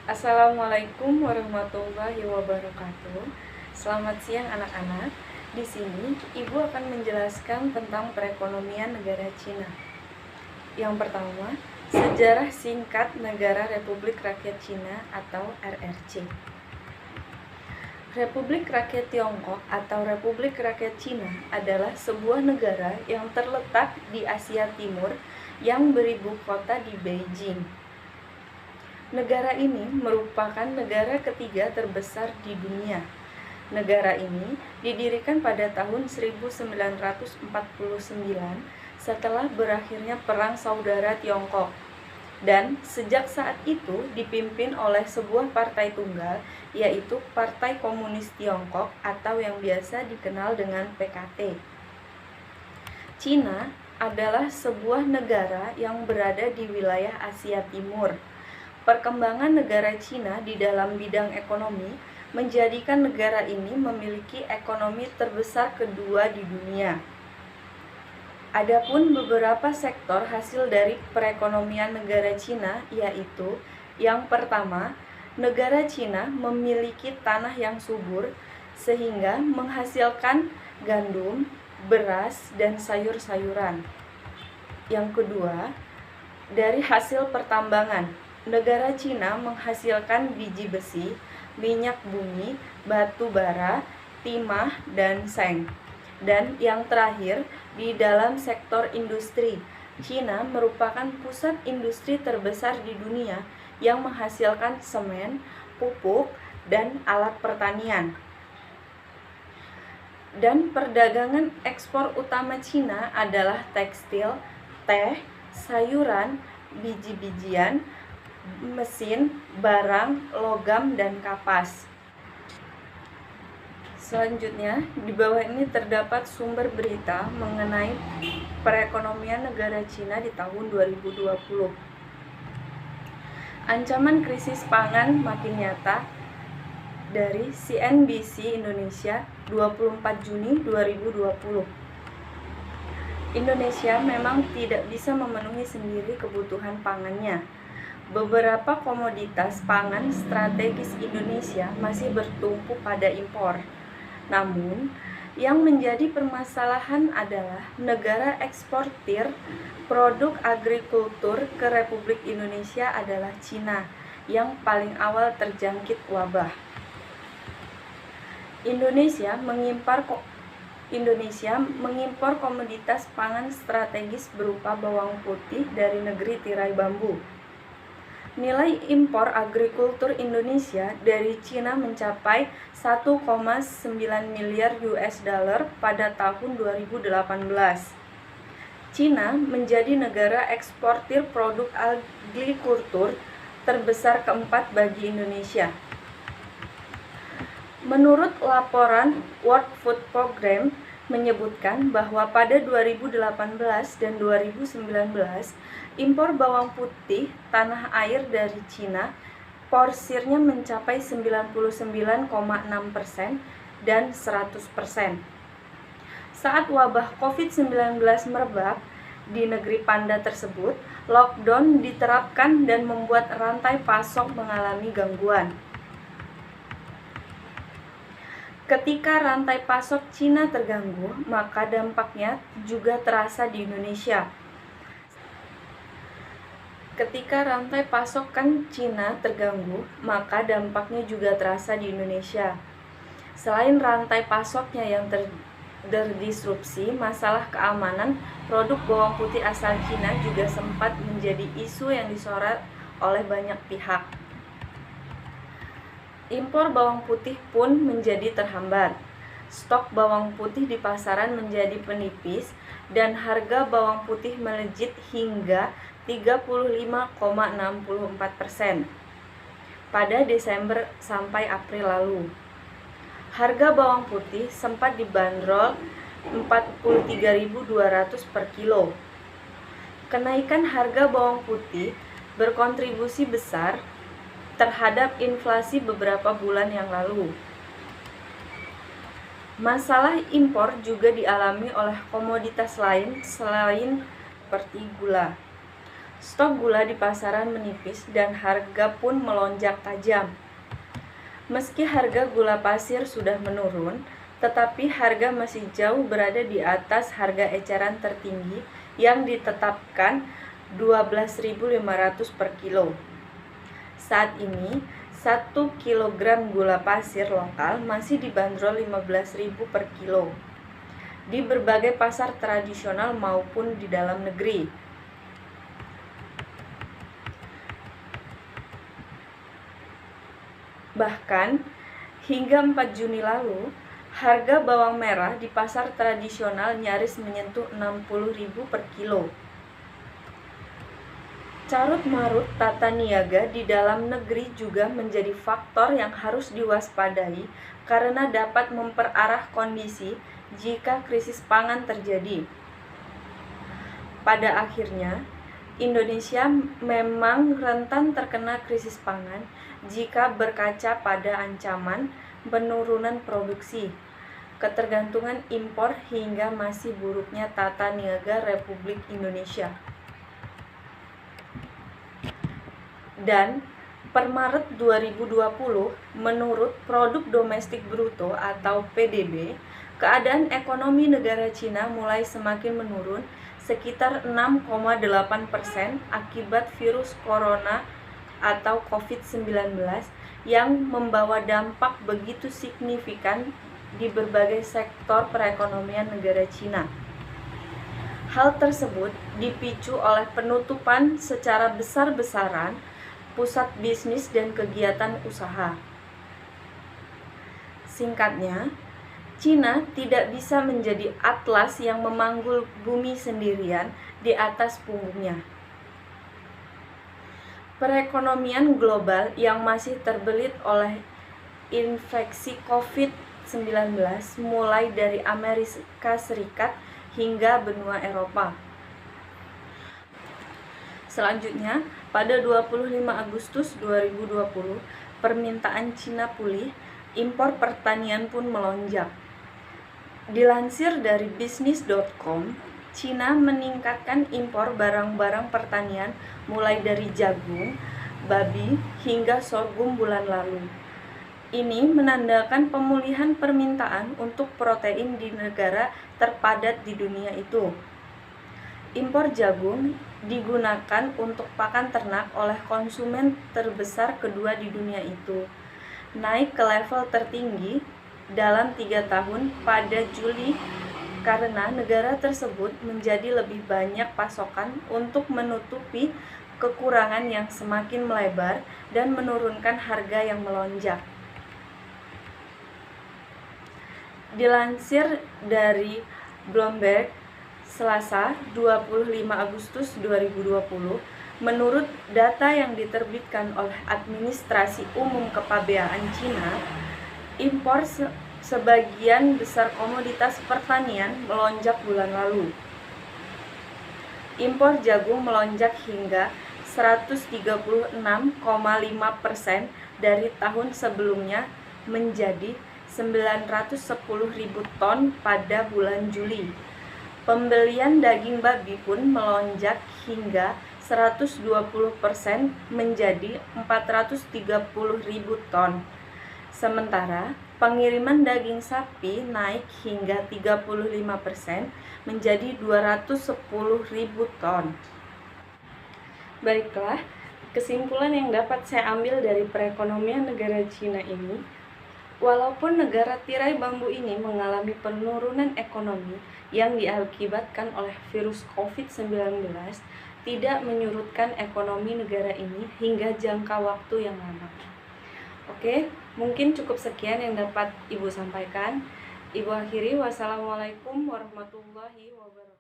Assalamualaikum warahmatullahi wabarakatuh. Selamat siang anak-anak. Di sini Ibu akan menjelaskan tentang perekonomian negara Cina. Yang pertama, sejarah singkat Negara Republik Rakyat Cina atau RRC. Republik Rakyat Tiongkok atau Republik Rakyat Cina adalah sebuah negara yang terletak di Asia Timur yang beribu kota di Beijing. Negara ini merupakan negara ketiga terbesar di dunia. Negara ini didirikan pada tahun 1949 setelah berakhirnya Perang Saudara Tiongkok. Dan sejak saat itu dipimpin oleh sebuah partai tunggal, yaitu Partai Komunis Tiongkok atau yang biasa dikenal dengan PKT. Cina adalah sebuah negara yang berada di wilayah Asia Timur. Perkembangan negara Cina di dalam bidang ekonomi menjadikan negara ini memiliki ekonomi terbesar kedua di dunia. Adapun beberapa sektor hasil dari perekonomian negara Cina yaitu yang pertama, negara Cina memiliki tanah yang subur sehingga menghasilkan gandum, beras, dan sayur-sayuran. Yang kedua, dari hasil pertambangan, negara Cina menghasilkan biji besi, minyak bumi, batu bara, timah, dan seng. Dan yang terakhir, di dalam sektor industri, Cina merupakan pusat industri terbesar di dunia yang menghasilkan semen, pupuk, dan alat pertanian. Dan perdagangan ekspor utama Cina adalah tekstil, teh, sayuran, biji-bijian, mesin, barang, logam, dan kapas. Selanjutnya, di bawah ini terdapat sumber berita mengenai perekonomian negara Cina di tahun 2020. Ancaman krisis pangan makin nyata dari CNBC Indonesia 24 Juni 2020. Indonesia memang tidak bisa memenuhi sendiri kebutuhan pangannya. Beberapa komoditas pangan strategis Indonesia masih bertumpu pada impor. Namun, yang menjadi permasalahan adalah negara eksportir produk agrikultur ke Republik Indonesia adalah Cina, yang paling awal terjangkit wabah. Indonesia mengimpor komoditas pangan strategis berupa bawang putih dari negeri tirai bambu. Nilai impor agrikultur Indonesia dari Cina mencapai 1,9 miliar US dollar pada tahun 2018. Cina menjadi negara eksportir produk agrikultur terbesar keempat bagi Indonesia. Menurut laporan World Food Programme menyebutkan bahwa pada 2018 dan 2019, impor bawang putih tanah air dari Cina porsirnya mencapai 99,6% dan 100%. Saat wabah COVID-19 merebak di negeri panda tersebut, lockdown diterapkan dan membuat rantai pasok mengalami gangguan. Ketika rantai pasok Cina terganggu, maka dampaknya juga terasa di Indonesia. Ketika rantai pasokan Cina terganggu, maka dampaknya juga terasa di Indonesia. Selain rantai pasoknya yang terdisrupsi, masalah keamanan produk bawang putih asal Cina juga sempat menjadi isu yang disorot oleh banyak pihak. Impor bawang putih pun menjadi terhambat. Stok bawang putih di pasaran menjadi menipis dan harga bawang putih melejit hingga 35,64% pada Desember sampai April lalu. Harga bawang putih sempat dibanderol 43.200 per kilo. Kenaikan harga bawang putih berkontribusi besar terhadap inflasi beberapa bulan yang lalu. Masalah impor juga dialami oleh komoditas lain selain seperti gula. Stok gula di pasaran menipis dan harga pun melonjak tajam. Meski harga gula pasir sudah menurun, tetapi harga masih jauh berada di atas harga eceran tertinggi yang ditetapkan 12.500 per kilo. Saat ini, 1 kg gula pasir lokal masih dibanderol 15.000 per kilo di berbagai pasar tradisional maupun di dalam negeri. Bahkan, hingga 4 Juni lalu, harga bawang merah di pasar tradisional nyaris menyentuh 60.000 per kilo. Carut-marut tata niaga di dalam negeri juga menjadi faktor yang harus diwaspadai karena dapat memperarah kondisi jika krisis pangan terjadi. Pada akhirnya, Indonesia memang rentan terkena krisis pangan jika berkaca pada ancaman penurunan produksi, ketergantungan impor hingga masih buruknya tata niaga Republik Indonesia. Dan per Maret 2020, menurut Produk Domestik Bruto atau PDB, keadaan ekonomi negara Cina mulai semakin menurun sekitar 6,8% akibat virus corona atau COVID-19 yang membawa dampak begitu signifikan di berbagai sektor perekonomian negara Cina. Hal tersebut dipicu oleh penutupan secara besar-besaran pusat bisnis dan kegiatan usaha. Singkatnya, Cina tidak bisa menjadi atlas yang memanggul bumi sendirian di atas punggungnya. Perekonomian global yang masih terbelit oleh infeksi COVID-19 mulai dari Amerika Serikat hingga benua Eropa. Selanjutnya, pada 25 Agustus 2020, permintaan Cina pulih, impor pertanian pun melonjak. Dilansir dari bisnis.com, Cina meningkatkan impor barang-barang pertanian mulai dari jagung, babi, hingga sorghum bulan lalu. Ini menandakan pemulihan permintaan untuk protein di negara terpadat di dunia itu. Impor jagung digunakan untuk pakan ternak oleh konsumen terbesar kedua di dunia itu, naik ke level tertinggi dalam 3 tahun pada Juli karena negara tersebut menjadi lebih banyak pasokan untuk menutupi kekurangan yang semakin melebar dan menurunkan harga yang melonjak. Dilansir dari Bloomberg, Selasa 25 Agustus 2020, menurut data yang diterbitkan oleh Administrasi Umum Kepabeanan Cina, impor sebagian besar komoditas pertanian melonjak bulan lalu. Impor jagung melonjak hingga 136,5% dari tahun sebelumnya menjadi 910.000 ton pada bulan Juli. Pembelian daging babi pun melonjak hingga 120% menjadi 430.000 ton. Sementara, pengiriman daging sapi naik hingga 35% menjadi 210.000 ton. Baiklah, kesimpulan yang dapat saya ambil dari perekonomian negara Cina ini, walaupun negara tirai bambu ini mengalami penurunan ekonomi yang diakibatkan oleh virus COVID-19, tidak menyurutkan ekonomi negara ini hingga jangka waktu yang lama. Oke, mungkin cukup sekian yang dapat Ibu sampaikan. Ibu akhiri, wassalamualaikum warahmatullahi wabarakatuh.